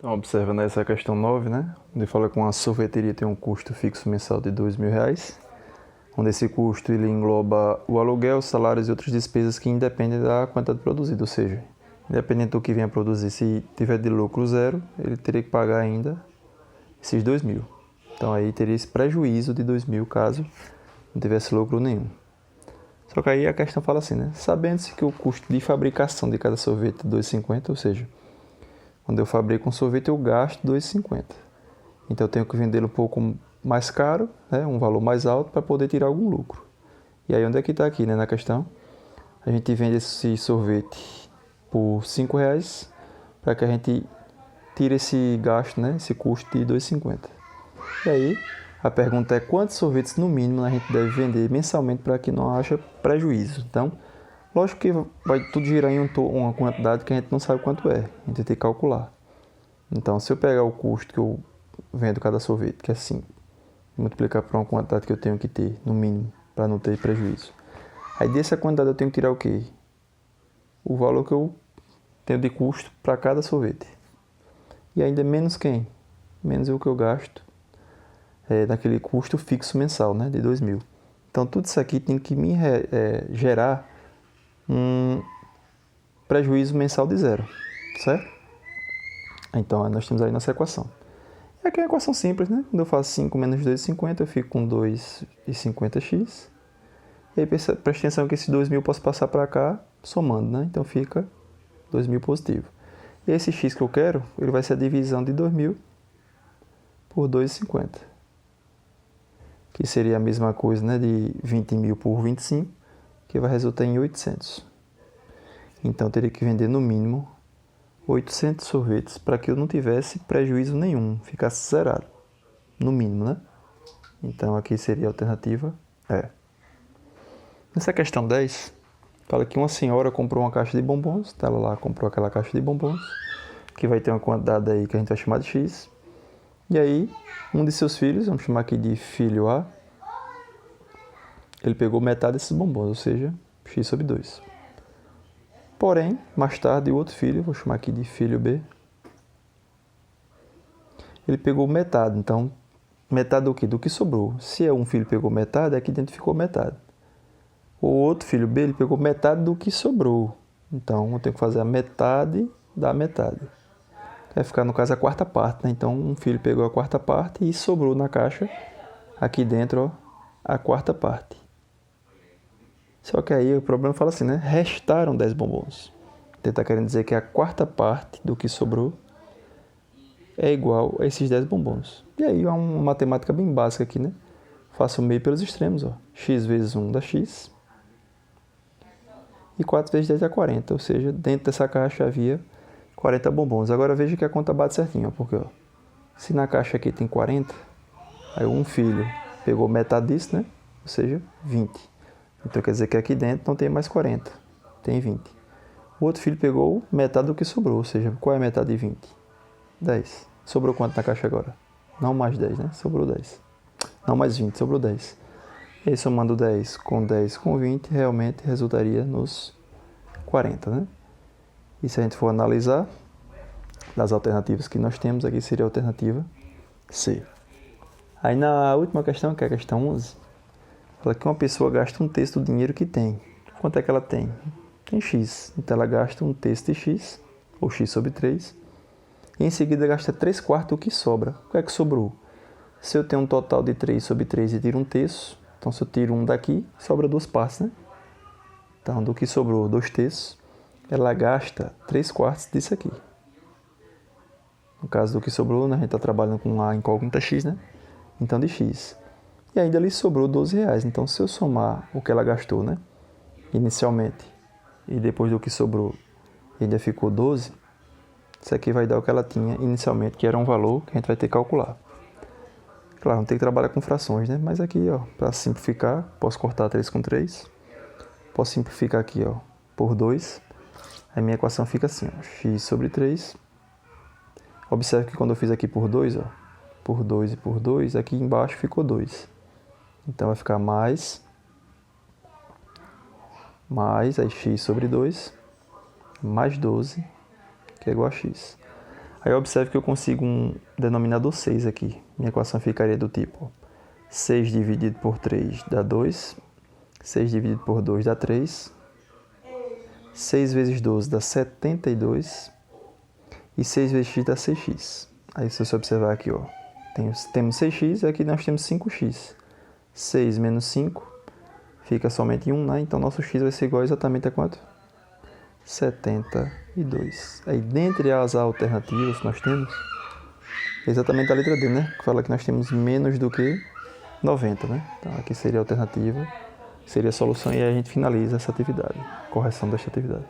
Então, observando essa questão 9, né? Onde fala que uma sorveteria tem um custo fixo mensal de R$ 2.000, onde esse custo ele engloba o aluguel, salários e outras despesas que independem da quantidade produzida, ou seja, independente do que venha produzir, se tiver de lucro zero, ele teria que pagar ainda esses 2.000. Então aí teria esse prejuízo de 2.000 caso não tivesse lucro nenhum. Só que aí a questão fala assim, né? Sabendo-se que o custo de fabricação de cada sorvete é 2,50, ou seja, quando eu fabrico um sorvete eu gasto 2,50. Então eu tenho que vendê-lo um pouco mais caro, né? Um valor mais alto para poder tirar algum lucro. E aí onde é que está aqui, né? Na questão, a gente vende esse sorvete por R$ 5 para que a gente tire esse gasto, né? Esse custo de 2,50. E aí a pergunta é quantos sorvetes no mínimo a gente deve vender mensalmente para que não haja prejuízo. Então, lógico que vai tudo girar em uma quantidade que a gente não sabe quanto é. A gente tem que calcular. Então, se eu pegar o custo que eu vendo cada sorvete, que é 5, multiplicar por uma quantidade que eu tenho que ter, no mínimo, para não ter prejuízo. Aí dessa quantidade eu tenho que tirar o quê? O valor que eu tenho de custo para cada sorvete. E ainda menos quem? Menos o que eu gasto daquele custo fixo mensal, né, de 2.000. Então, tudo isso aqui tem que me gerar um prejuízo mensal de zero, certo? Então, nós temos aí nossa equação. E aqui é uma equação simples, né? Quando eu faço 5 menos 2,50, eu fico com 2,50x. E aí, presta atenção que esse 2.000 eu posso passar para cá, somando, né? Então, fica 2.000 positivo. E esse x que eu quero, ele vai ser a divisão de 2.000 por 2,50. Que seria a mesma coisa, né, de 20.000 por 25, que vai resultar em 800. Então, eu teria que vender no mínimo 800 sorvetes para que eu não tivesse prejuízo nenhum, ficasse zerado, no mínimo, né? Então, aqui seria a alternativa E. Nessa questão 10, fala que uma senhora comprou uma caixa de bombons, ela lá comprou aquela caixa de bombons, que vai ter uma quantidade aí que a gente vai chamar de X. E aí, um de seus filhos, vamos chamar aqui de filho A, ele pegou metade desses bombons, ou seja, x sobre 2. Porém, mais tarde, o outro filho, vou chamar aqui de filho B, ele pegou metade. Então, metade do quê? Do que sobrou. Se um filho pegou metade, aqui dentro ficou metade. O outro filho B, ele pegou metade do que sobrou. Então, eu tenho que fazer a metade da metade. Vai ficar, no caso, a quarta parte, né? Então, um filho pegou a quarta parte e sobrou na caixa, aqui dentro, ó, a quarta parte. Só que aí o problema fala assim, né? Restaram 10 bombons. Então, está querendo dizer que a quarta parte do que sobrou é igual a esses 10 bombons. E aí é uma matemática bem básica aqui, né? Faço o meio pelos extremos, ó. X vezes 1 dá x. E 4 vezes 10 dá 40. Ou seja, dentro dessa caixa havia 40 bombons. Agora veja que a conta bate certinho, ó, porque ó, se na caixa aqui tem 40, aí um filho pegou metade disso, né? Ou seja, 20. Então quer dizer que aqui dentro não tem mais 40, tem 20. O outro filho pegou metade do que sobrou, ou seja, qual é a metade de 20? 10. Sobrou quanto na caixa agora? Não mais 10, né? Sobrou 10. Não mais 20, sobrou 10. E aí somando 10 com 20, realmente resultaria nos 40, né? E se a gente for analisar, das alternativas que nós temos, aqui seria a alternativa C. Aí na última questão, que é a questão 11, fala que uma pessoa gasta um terço do dinheiro que tem. Quanto é que ela tem? Tem X. Então ela gasta um terço de X, ou X sobre 3, e em seguida gasta 3/4 do que sobra. O que é que sobrou? Se eu tenho um total de 3 sobre 3 e tiro um terço, então se eu tiro um daqui, sobra 2 partes, né? Então do que sobrou 2 terços, ela gasta 3/4 disso aqui. No caso do que sobrou, né, a gente está trabalhando com a incógnita X, né? Então de X. E ainda lhe sobrou R$ 12. Então se eu somar o que ela gastou, né, inicialmente, e depois do que sobrou, ainda ficou 12, isso aqui vai dar o que ela tinha inicialmente, que era um valor que a gente vai ter que calcular. Claro, não tem que trabalhar com frações, né? Mas aqui, ó, para simplificar, posso cortar 3 com 3. Posso simplificar aqui, ó, por 2. A minha equação fica assim, ó, x sobre 3. Observe que quando eu fiz aqui por 2, ó, por 2 e por 2, aqui embaixo ficou 2. Então vai ficar mais, aí x sobre 2, mais 12, que é igual a x. Aí observe que eu consigo um denominador 6 aqui. Minha equação ficaria do tipo 6 dividido por 3 dá 2, 6 dividido por 2 dá 3, 6 vezes 12 dá 72 e 6 vezes x dá 6x. Aí se você observar aqui, ó, temos 6x e aqui nós temos 5x. 6 menos 5 fica somente 1, né? Então nosso x vai ser igual exatamente a quanto? 72. Aí dentre as alternativas que nós temos, exatamente a letra D, né? Que fala que nós temos menos do que 90, né? Então aqui seria a alternativa, seria a solução e aí a gente finaliza essa atividade, correção desta atividade.